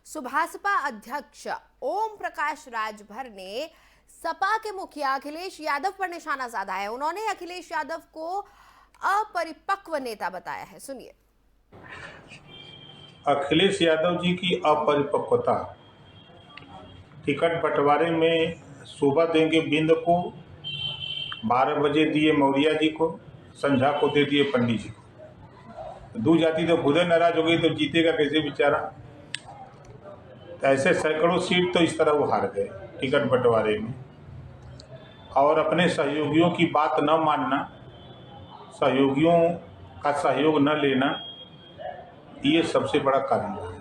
सुभासपा अध्यक्ष ओम प्रकाश राजभर ने सपा के मुखिया अखिलेश यादव पर निशाना साधा है। उन्होंने अखिलेश यादव को अपरिपक्व नेता बताया है। सुनिए। अखिलेश यादव जी की अपरिपक्वता, टिकट बंटवारे में सुबह देंगे बिंद को, 12 बजे दिए मौर्या जी को, संझा को दे दिए पंडित जी को। दू जाती तो खुद नाराज हो गई तो जीतेगा कैसे बेचारा। ऐसे सैकड़ों सीट तो इस तरह वो हार गए टिकट बंटवारे में। और अपने सहयोगियों की बात न मानना, सहयोगियों का सहयोग न लेना, ये सबसे बड़ा कारण है।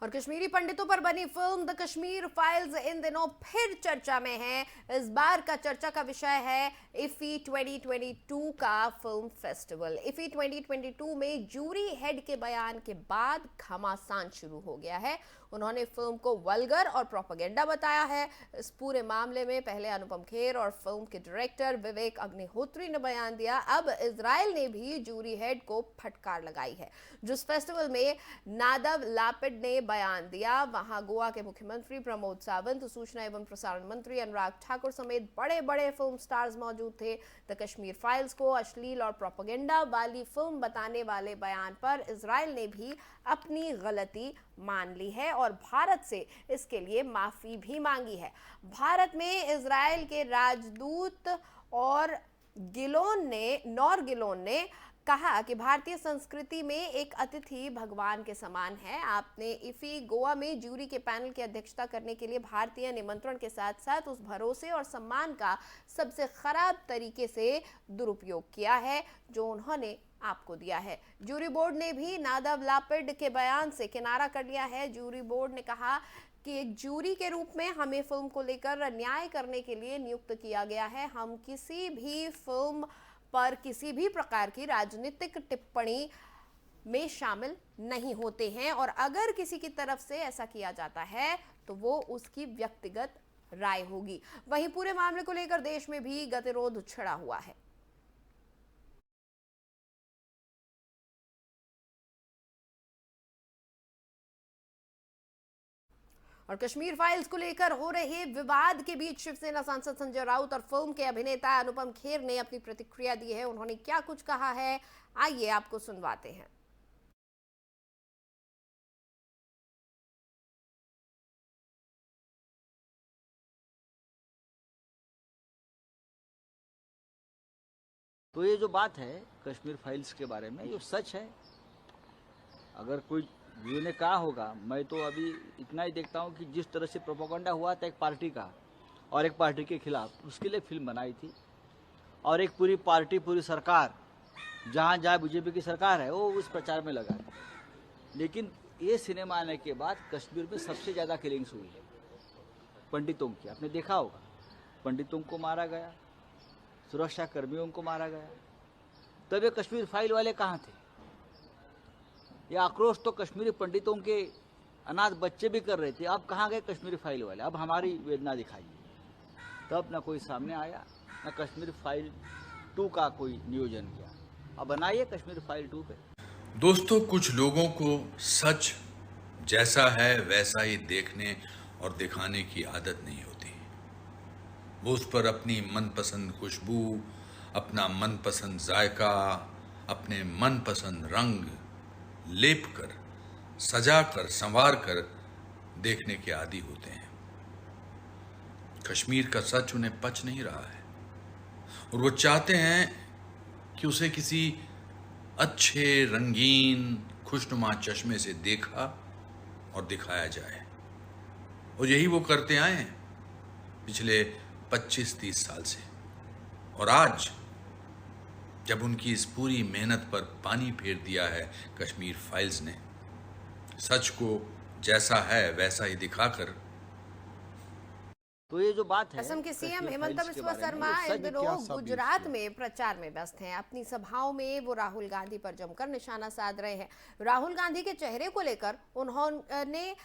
और कश्मीरी पंडितों पर बनी film the Kashmir files in दिनों फिर चर्चा में है। इस बार का चर्चा का विषय है इफी 2022 का फिल्म फेस्टिवल। इफी 2022 में जूरी हेड के बयान के बाद घमासान शुरू हो गया है। उन्होंने फिल्म को वल्गर और प्रोपेगेंडा बताया है। इस पूरे मामले में पहले अनुपम खेर और फिल्म के डायरेक्टर विवेक अग्निहोत्री ने बयान दिया। अब इजराइल ने भी जूरी हेड को फटकार लगाई है। जिस फेस्टिवल में नादव लापिड ने बयान दिया, वहां गोवा के मुख्यमंत्री प्रमोद सावंत, सूचना एवं प्रसारण मंत्री अनुराग ठाकुर समेत बड़े बड़े फिल्म स्टार्स मौजूद थे। द कश्मीर फाइल्स को अश्लील और प्रोपेगेंडा वाली फिल्म बताने वाले बयान पर इजराइल ने भी अपनी गलती मान ली है और भारत से इसके लिए माफी भी मांगी है। भारत में इजराइल के राजदूत और नॉर गिलोन ने कहा कि भारतीय संस्कृति में एक अतिथि भगवान के समान है। आपने इफी गोवा में जूरी के पैनल की अध्यक्षता करने के लिए भारतीय निमंत्रण के साथ साथ उस भरोसे और सम्मान का सबसे खराब तरीके से दुरुपयोग किया है जो उन्होंने आपको दिया है। जूरी बोर्ड ने भी नादव लापिड के बयान से किनारा कर लिया है। जूरी बोर्ड ने कहा कि एक जूरी के रूप में हमें फिल्म को लेकर न्याय करने के लिए नियुक्त किया गया है। हम किसी भी फिल्म पर किसी भी प्रकार की राजनीतिक टिप्पणी में शामिल नहीं होते हैं और अगर किसी की तरफ से ऐसा किया जाता है तो वो उसकी व्यक्तिगत राय होगी। वहीं पूरे मामले को लेकर देश में भी गतिरोध छिड़ा हुआ है। और कश्मीर फाइल्स को लेकर हो रहे विवाद के बीच शिवसेना सांसद संजय राउत और फिल्म के अभिनेता अनुपम खेर ने अपनी प्रतिक्रिया दी है। उन्होंने क्या कुछ कहा है, आइए आपको सुनवाते हैं। तो ये जो बात है कश्मीर फाइल्स के बारे में, ये सच है। अगर कोई व्यू ने कहा होगा, मैं तो अभी इतना ही देखता हूँ कि जिस तरह से प्रोपेगेंडा हुआ था एक पार्टी का और एक पार्टी के खिलाफ, उसके लिए फिल्म बनाई थी और एक पूरी पार्टी, पूरी सरकार, जहाँ जहाँ बीजेपी की सरकार है, वो उस प्रचार में लगा है। लेकिन ये सिनेमा आने के बाद कश्मीर में सबसे ज़्यादा किलिंग्स हुई है पंडितों की। आपने देखा होगा, पंडितों को मारा गया, सुरक्षा कर्मियों को मारा गया। तब ये कश्मीर फाइल वाले कहाँ थे? ये आक्रोश तो कश्मीरी पंडितों के अनाथ बच्चे भी कर रहे थे। अब कहाँ गए कश्मीरी फाइल वाले? अब हमारी वेदना दिखाइए। तब ना कोई सामने आया, ना कश्मीर फाइल 2 का कोई नियोजन किया। अब बनाइए कश्मीर फाइल 2 पे। दोस्तों, कुछ लोगों को सच जैसा है वैसा ही देखने और दिखाने की आदत नहीं होती। वो उस पर अपनी मनपसंद खुशबू, अपना मनपसंद जायका, अपने मनपसंद रंग लेप कर, सजा कर, संवार कर देखने के आदी होते हैं। कश्मीर का सच उन्हें पच नहीं रहा है और वो चाहते हैं कि उसे किसी अच्छे, रंगीन, खुशनुमा चश्मे से देखा और दिखाया जाए। और यही वो करते आए हैं पिछले 25-30 साल से। और आज जब उनकी इस पूरी मेहनत पर पानी फेर दिया है कश्मीर फाइल्स ने, सच को जैसा है वैसा ही दिखाकर। तो ये जो बात है, असम के सीएम हेमंत बिस्वा शर्मा इन दिनों गुजरात में प्रचार में व्यस्त हैं। अपनी सभाओं में वो राहुल गांधी पर जमकर निशाना साध रहे हैं। राहुल गांधी के चेहरे को लेकर उन्होंने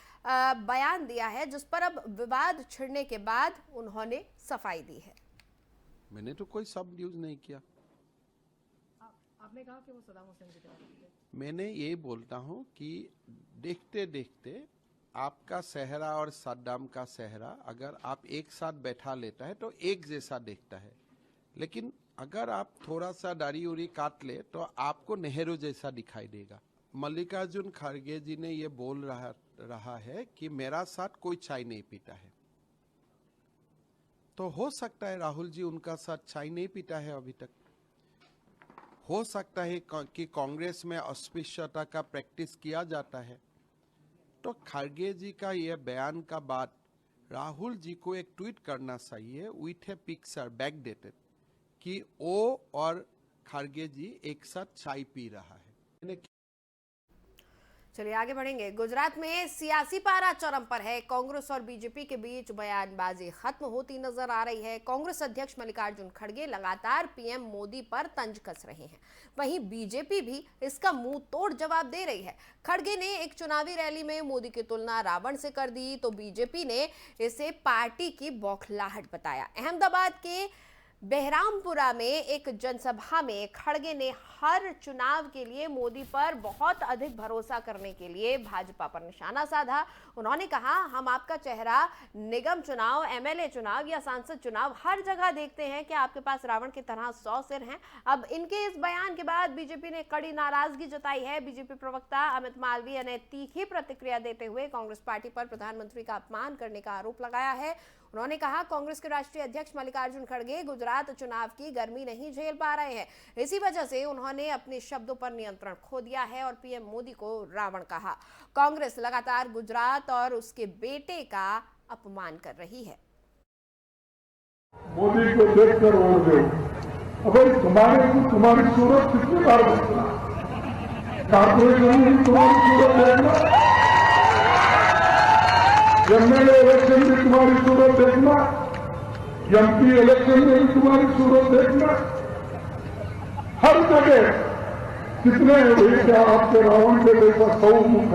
बयान दिया है, जिस पर अब विवाद छिड़ने के बाद उन्होंने सफाई दी है। मैंने तो कोई सब यूज नहीं किया। आपने कहा कि वो सदाम हुसैन की तरह मैंने ये बोलता हूं कि देखते देखते आपका सेहरा और सद्दाम का सेहरा अगर आप एक साथ बैठा लेता है तो एक जैसा देखता है, लेकिन अगर आप थोड़ा सा दाढ़ी उड़ी काट ले तो आपको नेहरू जैसा दिखाई देगा। मल्लिकार्जुन खड़गे जी ने ये बोल रहा है कि मेरा साथ कोई चाय नहीं पीता है, तो हो सकता है राहुल जी उनका साथ चाय नहीं पीता है अभी तक। हो सकता है कि कांग्रेस में अस्पृश्यता का प्रैक्टिस किया जाता है। तो खड़गे जी का यह बयान का बाद राहुल जी को एक ट्वीट करना चाहिए with A picture back dated कि वो और खड़गे जी एक साथ चाय पी रहा है। चलिए आगे बढ़ेंगे। गुजरात में सियासी पारा चरम पर है। कांग्रेस और बीजेपी के बीच बयानबाजी खत्म होती नजर आ रही है। कांग्रेस अध्यक्ष मल्लिकार्जुन खड़गे लगातार पीएम मोदी पर तंज कस रहे हैं, वहीं बीजेपी भी इसका मुंह तोड़ जवाब दे रही है। खड़गे ने एक चुनावी रैली में मोदी की तुलना रावण से कर दी, तो बीजेपी ने इसे पार्टी की बौखलाहट बताया। अहमदाबाद के बहरामपुरा में एक जनसभा में खड़गे ने हर चुनाव के लिए मोदी पर बहुत अधिक भरोसा करने के लिए भाजपा पर निशाना साधा। उन्होंने कहा, हम आपका चेहरा निगम चुनाव, एमएलए चुनाव या सांसद चुनाव हर जगह देखते हैं कि आपके पास रावण की तरह 100 सिर हैं। अब इनके इस बयान के बाद बीजेपी ने कड़ी नाराजगी जताई है। बीजेपी प्रवक्ता अमित मालवीय ने तीखी प्रतिक्रिया देते हुए कांग्रेस पार्टी पर प्रधानमंत्री का अपमान करने का आरोप लगाया है। उन्होंने कहा, कांग्रेस के राष्ट्रीय अध्यक्ष मल्लिकार्जुन खड़गे गुजरात चुनाव की गर्मी नहीं झेल पा रहे हैं, इसी वजह से उन्होंने अपने शब्दों पर नियंत्रण खो दिया है और पीएम मोदी को रावण कहा। कांग्रेस लगातार गुजरात और उसके बेटे का अपमान कर रही है। मोदी को देखकर वोट दो। अब तुम्हारी सूरत कितनी बार देखना, कारपोरेशन में तुम्हारी सूरत देखना, एमएलए इलेक्शन में तुम्हारी सूरत देखना, एमपी इलेक्शन में भी तुम्हारी सूरत देखना, हर जगह कितने क्या आपके रावण के जैसा 100 मुख है।